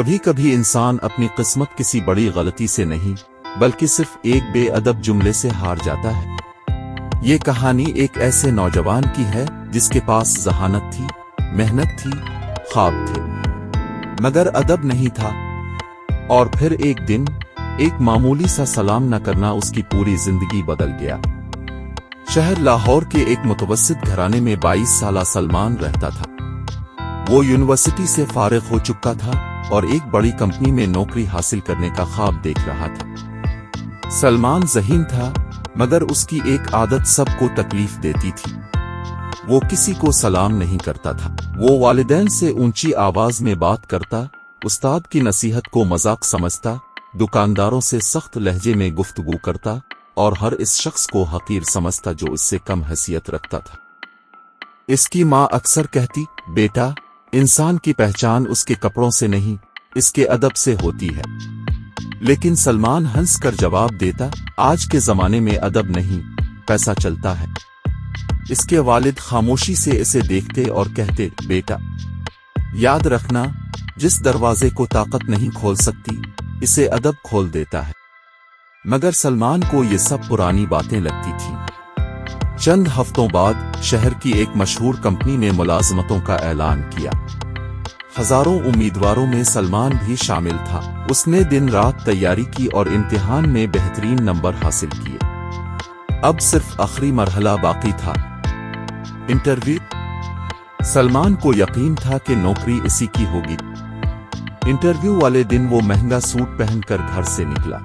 کبھی کبھی انسان اپنی قسمت کسی بڑی غلطی سے نہیں بلکہ صرف ایک بے ادب جملے سے ہار جاتا ہے۔ یہ کہانی ایک ایسے نوجوان کی ہے جس کے پاس ذہانت تھی، محنت تھی، خواب تھے، مگر ادب نہیں تھا۔ اور پھر ایک دن ایک معمولی سا سلام نہ کرنا اس کی پوری زندگی بدل گیا۔ شہر لاہور کے ایک متوسط گھرانے میں 22 سالہ سلمان رہتا تھا۔ وہ یونیورسٹی سے فارغ ہو چکا تھا اور ایک بڑی کمپنی میں نوکری حاصل کرنے کا خواب دیکھ رہا تھا۔ سلمان ذہین تھا، مگر اس کی ایک عادت سب کو تکلیف دیتی تھی۔ وہ کسی کو سلام نہیں کرتا تھا۔ وہ والدین سے اونچی آواز میں بات کرتا، استاد کی نصیحت کو مذاق سمجھتا، دکانداروں سے سخت لہجے میں گفتگو کرتا اور ہر اس شخص کو حقیر سمجھتا جو اس سے کم حیثیت رکھتا تھا۔ اس کی ماں اکثر کہتی، بیٹا، انسان کی پہچان اس کے کپڑوں سے نہیں، اس کے ادب سے ہوتی ہے۔ لیکن سلمان ہنس کر جواب دیتا، آج کے زمانے میں ادب نہیں، پیسہ چلتا ہے۔ اس کے والد خاموشی سے اسے دیکھتے اور کہتے، بیٹا، یاد رکھنا، جس دروازے کو طاقت نہیں کھول سکتی، اسے ادب کھول دیتا ہے۔ مگر سلمان کو یہ سب پرانی باتیں لگتی تھیں۔ چند ہفتوں بعد شہر کی ایک مشہور کمپنی نے ملازمتوں کا اعلان کیا۔ ہزاروں امیدواروں میں سلمان بھی شامل تھا۔ اس نے دن رات تیاری کی اور امتحان میں بہترین نمبر حاصل کیے۔ اب صرف آخری مرحلہ باقی تھا، انٹرویو۔ سلمان کو یقین تھا کہ نوکری اسی کی ہوگی۔ انٹرویو والے دن وہ مہنگا سوٹ پہن کر گھر سے نکلا۔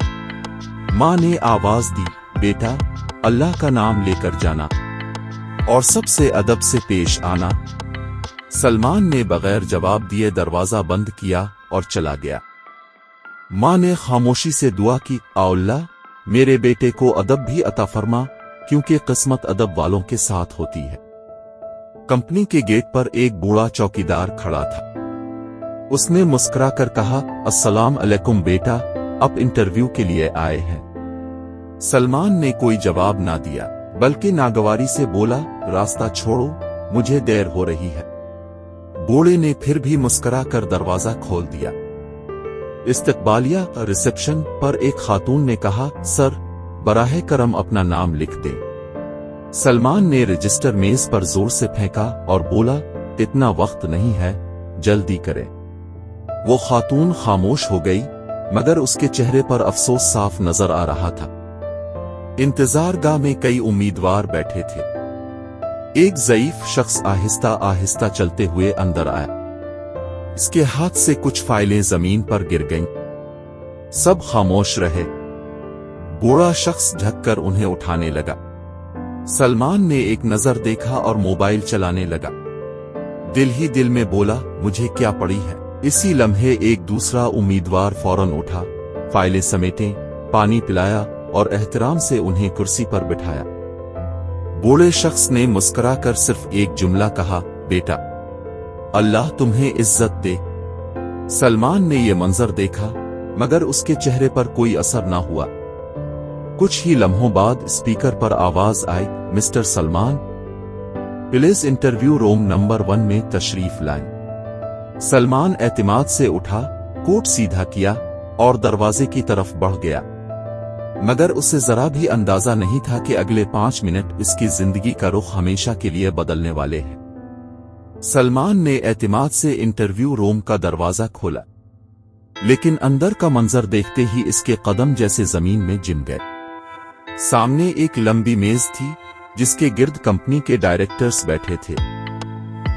ماں نے آواز دی، بیٹا، اللہ کا نام لے کر جانا اور سب سے ادب سے پیش آنا۔ سلمان نے بغیر جواب دیے دروازہ بند کیا اور چلا گیا۔ ماں نے خاموشی سے دعا کی، اے اللہ، میرے بیٹے کو ادب بھی عطا فرما، کیونکہ قسمت ادب والوں کے ساتھ ہوتی ہے۔ کمپنی کے گیٹ پر ایک بوڑھا چوکیدار کھڑا تھا۔ اس نے مسکرا کر کہا، السلام علیکم بیٹا، اب انٹرویو کے لیے آئے ہیں؟ سلمان نے کوئی جواب نہ دیا، بلکہ ناگواری سے بولا، راستہ چھوڑو، مجھے دیر ہو رہی ہے۔ بوڑھے نے پھر بھی مسکرا کر دروازہ کھول دیا۔ استقبالیہ ریسپشن پر ایک خاتون نے کہا، سر، براہ کرم اپنا نام لکھ دیں۔ سلمان نے رجسٹر میز پر زور سے پھینکا اور بولا، اتنا وقت نہیں ہے، جلدی کریں۔ وہ خاتون خاموش ہو گئی، مگر اس کے چہرے پر افسوس صاف نظر آ رہا تھا۔ انتظار گاہ میں کئی امیدوار بیٹھے تھے۔ ایک ضعیف شخص آہستہ آہستہ چلتے ہوئے اندر آیا۔ اس کے ہاتھ سے کچھ فائلیں زمین پر گر گئیں۔ سب خاموش رہے۔ بوڑھا شخص جھک کر انہیں اٹھانے لگا۔ سلمان نے ایک نظر دیکھا اور موبائل چلانے لگا۔ دل ہی دل میں بولا، مجھے کیا پڑی ہے۔ اسی لمحے ایک دوسرا امیدوار فوراً اٹھا، فائلیں سمیٹیں، پانی پلایا اور احترام سے انہیں کرسی پر بٹھایا۔ بوڑھے شخص نے مسکرا کر صرف ایک جملہ کہا، بیٹا، اللہ تمہیں عزت دے۔ سلمان نے یہ منظر دیکھا، مگر اس کے چہرے پر کوئی اثر نہ ہوا۔ کچھ ہی لمحوں بعد اسپیکر پر آواز آئی، mister Salman, please interview room number 1 میں تشریف لائیں۔ سلمان اعتماد سے اٹھا، کوٹ سیدھا کیا اور دروازے کی طرف بڑھ گیا۔ مگر اسے ذرا بھی اندازہ نہیں تھا کہ اگلے 5 منٹ اس کی زندگی کا رخ ہمیشہ کے لیے بدلنے والے ہیں۔ سلمان نے اعتماد سے انٹرویو روم کا دروازہ کھولا، لیکن اندر کا منظر دیکھتے ہی اس کے قدم جیسے زمین میں جم گئے۔ سامنے ایک لمبی میز تھی جس کے گرد کمپنی کے ڈائریکٹرز بیٹھے تھے،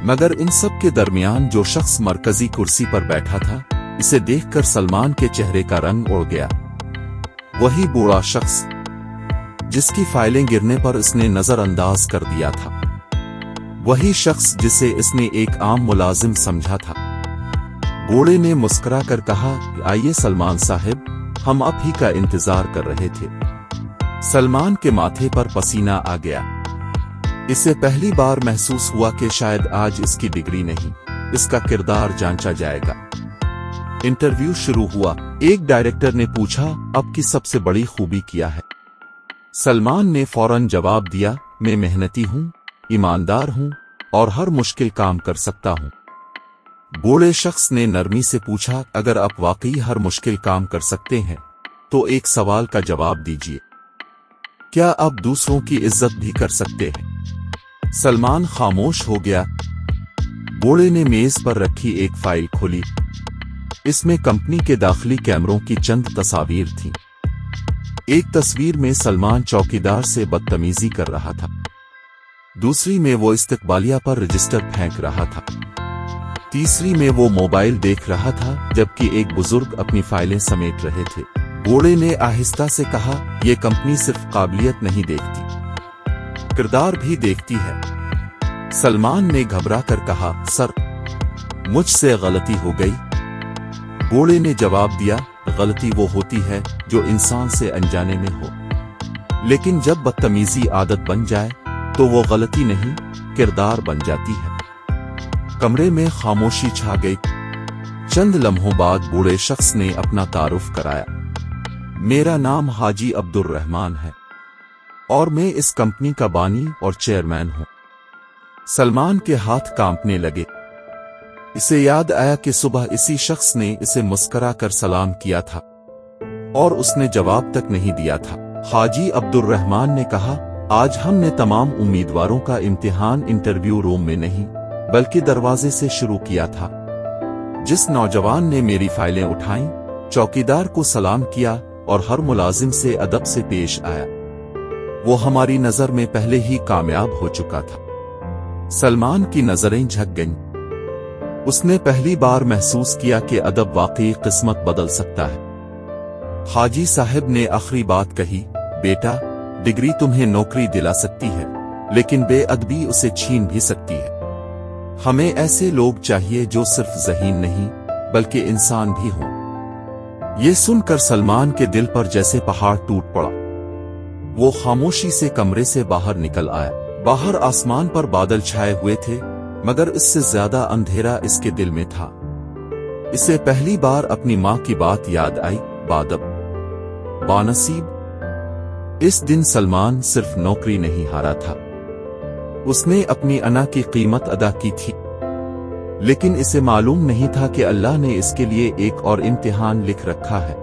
مگر ان سب کے درمیان جو شخص مرکزی کرسی پر بیٹھا تھا، اسے دیکھ کر سلمان کے چہرے کا رنگ اڑ گیا۔ وہی بوڑھا شخص جس کی فائلیں گرنے پر اس نے نظر انداز کر دیا تھا، وہی شخص جسے اس نے ایک عام ملازم سمجھا تھا۔ بوڑھے نے مسکرا کر کہا، آئیے سلمان صاحب، ہم آپ ہی کا انتظار کر رہے تھے۔ سلمان کے ماتھے پر پسینہ آ گیا۔ اسے پہلی بار محسوس ہوا کہ شاید آج اس کی ڈگری نہیں، اس کا کردار جانچا جائے گا۔ انٹرویو شروع ہوا۔ ایک ڈائریکٹر نے پوچھا، اب کی سب سے بڑی خوبی کیا ہے؟ سلمان نے فوراً جواب دیا، میں محنتی ہوں، ایماندار ہوں اور ہر مشکل کام کر سکتا ہوں۔ बूढ़े शख्स ने नरमी से पूछा, अगर आप वाकई हर मुश्किल काम कर सकते हैं तो एक सवाल का जवाब दीजिए, क्या आप दूसरों की इज्जत भी कर सकते हैं? सलमान खामोश हो गया। बूढ़े ने मेज पर रखी एक फाइल खोली। इसमें कंपनी के दाखिली कैमरों की चंद तस्वीर थीं। एक तस्वीर में सलमान चौकीदार से बदतमीजी कर रहा था, दूसरी में वो इस्तकबालिया पर रजिस्टर फेंक रहा था, तीसरी में वो मोबाइल देख रहा था जबकि एक बुजुर्ग अपनी फाइलें समेट रहे थे। बूढ़े ने आहिस्ता से कहा, यह कंपनी सिर्फ काबिलियत नहीं देखती, किरदार भी देखती है। सलमान ने घबरा कर कहा, सर मुझसे गलती हो गई। बूढ़े ने जवाब दिया, गलती वो होती है जो इंसान से अनजाने में हो, लेकिन जब बदतमीजी आदत बन जाए तो वो गलती नहीं, किरदार बन जाती है। कमरे में खामोशी छा गई। चंद लम्हों बाद बूढ़े शख्स ने अपना तारुफ कराया, मेरा नाम हाजी अब्दुर रहमान है और मैं इस कंपनी का बानी और चेयरमैन हूं। सलमान के हाथ कांपने लगे। इसे याद आया कि सुबह इसी शख्स ने इसे मुस्करा कर सलाम किया था और उसने जवाब तक नहीं दिया था। हाजी अब्दुर रहमान ने कहा, आज हमने तमाम उम्मीदवारों का इम्तिहान इंटरव्यू रूम में नहीं बल्कि दरवाजे से शुरू किया था। जिस नौजवान ने मेरी फाइलें उठाईं, चौकीदार को सलाम किया और हर मुलाजिम से अदब से पेश आया, वो हमारी नजर में पहले ही कामयाब हो चुका था। सलमान की नजरें झक गईं। उसने पहली बार महसूस किया कि अदब वाकई किस्मत बदल सकता है। हाजी साहब ने आखिरी बात कही, बेटा, डिग्री तुम्हें नौकरी दिला सकती है लेकिन बेअदबी उसे छीन भी सकती है। हमें ऐसे लोग चाहिए जो सिर्फ ज़हीन नहीं बल्कि इंसान भी हों। ये सुनकर सलमान के दिल पर जैसे पहाड़ टूट पड़ा। वो खामोशी से कमरे से बाहर निकल आया। बाहर आसमान पर बादल छाए हुए थे मगर इससे ज्यादा अंधेरा इसके दिल में था। इसे पहली बार अपनी माँ की बात याद आई, बादब, बानसीब। इस दिन सलमान सिर्फ नौकरी नहीं हारा था, उसने अपनी अना की कीमत अदा की थी। लेकिन इसे मालूम नहीं था कि अल्लाह ने इसके लिए एक और इम्तिहान लिख रखा है,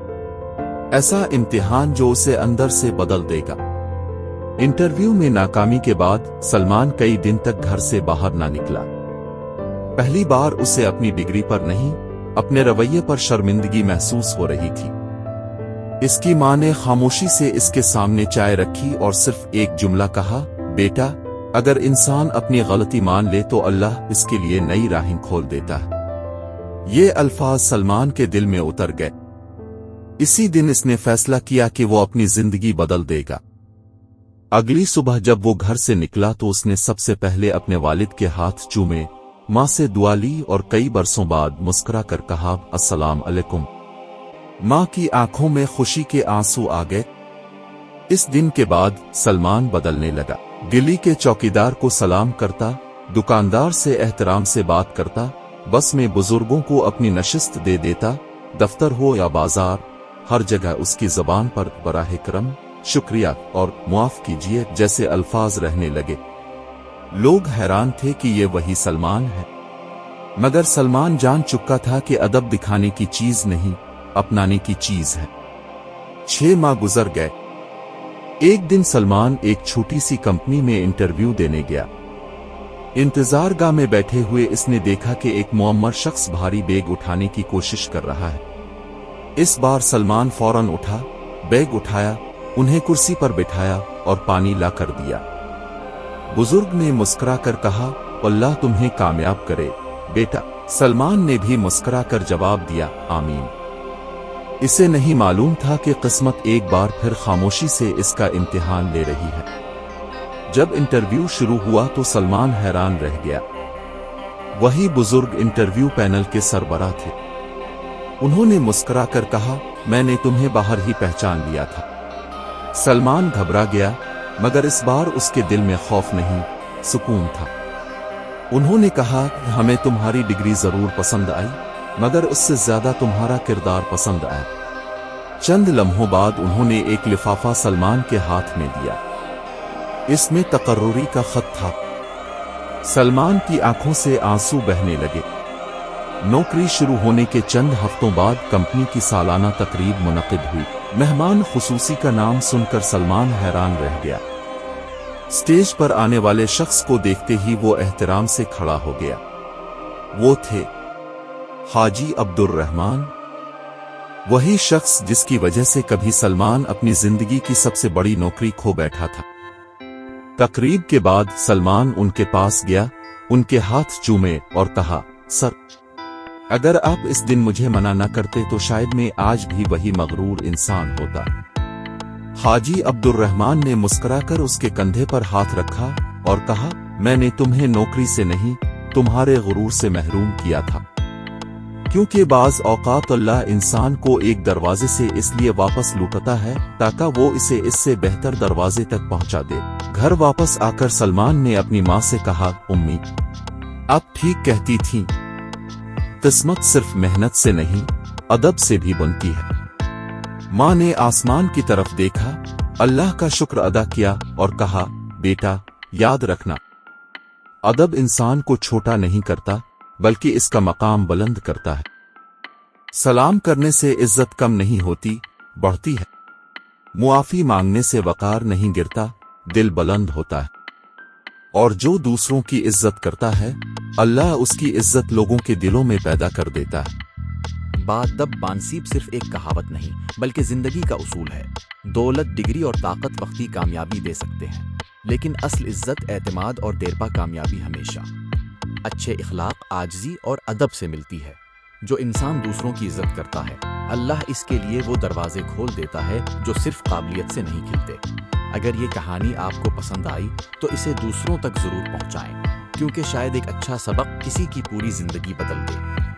ऐसा इम्तिहान जो उसे अंदर से बदल देगा। इंटरव्यू में नाकामी के बाद सलमान कई दिन तक घर से बाहर ना निकला। पहली बार उसे अपनी डिग्री पर नहीं, अपने रवैये पर शर्मिंदगी महसूस हो रही थी। इसकी मां ने खामोशी से इसके सामने चाय रखी और सिर्फ एक जुमला कहा, बेटा, अगर इंसान अपनी गलती मान ले तो अल्लाह इसके लिए नई राहें खोल देता है। ये अल्फाज सलमान के दिल में उतर गए। इसी दिन इसने फैसला किया कि वो अपनी जिंदगी बदल देगा। अगली सुबह जब वो घर से निकला तो उसने सबसे पहले अपने वालिद के हाथ चूमे, माँ से दुआ ली और कई बरसों बाद मुस्कुरा कर कहा, अस्सलाम अलैकुम। माँ की आंखों में खुशी के आंसू आ गए। इस दिन के बाद सलमान बदलने लगा। दिल्ली के चौकीदार को सलाम करता, दुकानदार से एहतराम से बात करता, बस में बुजुर्गों को अपनी नशिस्त दे देता। दफ्तर हो या बाजार, हर जगह उसकी जबान पर बराह करम, शुक्रिया और मुआफ कीजिए जैसे अल्फाज रहने लगे। लोग हैरान थे कि ये वही सलमान है, मगर सलमान जान चुका था कि अदब दिखाने की चीज नहीं, अपनाने की चीज है। 6 माह गुजर गए। एक दिन सलमान एक छोटी सी कंपनी में इंटरव्यू देने गया। इंतजारगाह में बैठे हुए इसने देखा कि एक मुअम्मर शख्स भारी बैग उठाने की कोशिश कर रहा है। इस बार सलमान फौरन उठा, बैग उठाया, उन्हें कुर्सी पर बिठाया और पानी ला कर दिया। बुजुर्ग ने मुस्कुरा कर कहा, अल्लाह तुम्हें कामयाब करे बेटा। सलमान ने भी मुस्कुरा कर जवाब दिया, आमीन। इसे नहीं मालूम था कि किस्मत एक बार फिर खामोशी से इसका इम्तिहान ले रही है। जब इंटरव्यू शुरू हुआ तो सलमान हैरान रह गया। वही बुजुर्ग इंटरव्यू पैनल के सरबराह थे। उन्होंने मुस्कुरा कर कहा, मैंने तुम्हें बाहर ही पहचान लिया था। सलमान घबरा गया, मगर इस बार उसके दिल में खौफ नहीं, सुकून था। उन्होंने कहा, हमें तुम्हारी डिग्री जरूर पसंद आई, मगर उससे ज्यादा तुम्हारा किरदार पसंद आया। चंद लम्हों बाद उन्होंने एक लिफाफा सलमान के हाथ में दिया। इसमें तकर्रुरी का खत था। सलमान की आंखों से आंसू बहने लगे। नौकरी शुरू होने के चंद हफ्तों बाद कंपनी की सालाना तकरीब मुनक़िद हुई। मेहमान खुसूसी का नाम सुनकर सलमान हैरान रह गया। स्टेज पर आने वाले शख्स को देखते ही वो एहतराम से खड़ा हो गया। वो थे हाजी अब्दुर रहमान, वही शख्स जिसकी वजह से कभी सलमान अपनी जिंदगी की सबसे बड़ी नौकरी खो बैठा था। तकरीब के बाद सलमान उनके पास गया, उनके हाथ चूमे और कहा, सर, अगर आप इस दिन मुझे मना न करते तो शायद मैं आज भी वही मगरूर इंसान होता। हाजी अब्दुर रहमान ने मुस्कुराकर उसके कंधे पर हाथ रखा और कहा, मैंने तुम्हें नौकरी से नहीं, तुम्हारे गुरूर से महरूम किया था। क्योंकि बाज़ औक़ात अल्लाह इंसान को एक दरवाजे से इसलिए वापस लौटाता है ताकि वो इसे इससे बेहतर दरवाजे तक पहुंचा दे। घर वापस आकर सलमान ने अपनी माँ से कहा, उम्मी, आप ठीक कहती थीं, किस्मत सिर्फ मेहनत से नहीं, अदब से भी बनती है। माँ ने आसमान की तरफ देखा, अल्लाह का शुक्र अदा किया और कहा, बेटा, याद रखना, अदब इंसान को छोटा नहीं करता बल्कि इसका मकाम बुलंद करता है। सलाम करने से इज्जत कम नहीं होती, बढ़ती है। मुआफी मांगने से वकार नहीं गिरता, दिल बुलंद होता है। और जो दूसरों की इज्जत करता है, अल्लाह उसकी इज्जत लोगों के दिलों में पैदा कर देता है। बादब बानसीब सिर्फ एक कहावत नहीं बल्कि जिंदगी का उसूल है। दौलत, डिग्री और ताकत वक्ती कामयाबी दे सकते हैं, लेकिन असल इज्जत, एतमाद और देरपा कामयाबी हमेशा अच्छे इखलाक, आजिज़ी और अदब से मिलती है। जो इंसान दूसरों की इज्जत करता है, अल्लाह इसके लिए वो दरवाजे खोल देता है जो सिर्फ काबिलियत से नहीं खिलते। अगर ये कहानी आपको पसंद आई तो इसे दूसरों तक जरूर पहुंचाएं, क्योंकि शायद एक अच्छा सबक किसी की पूरी जिंदगी बदल दे।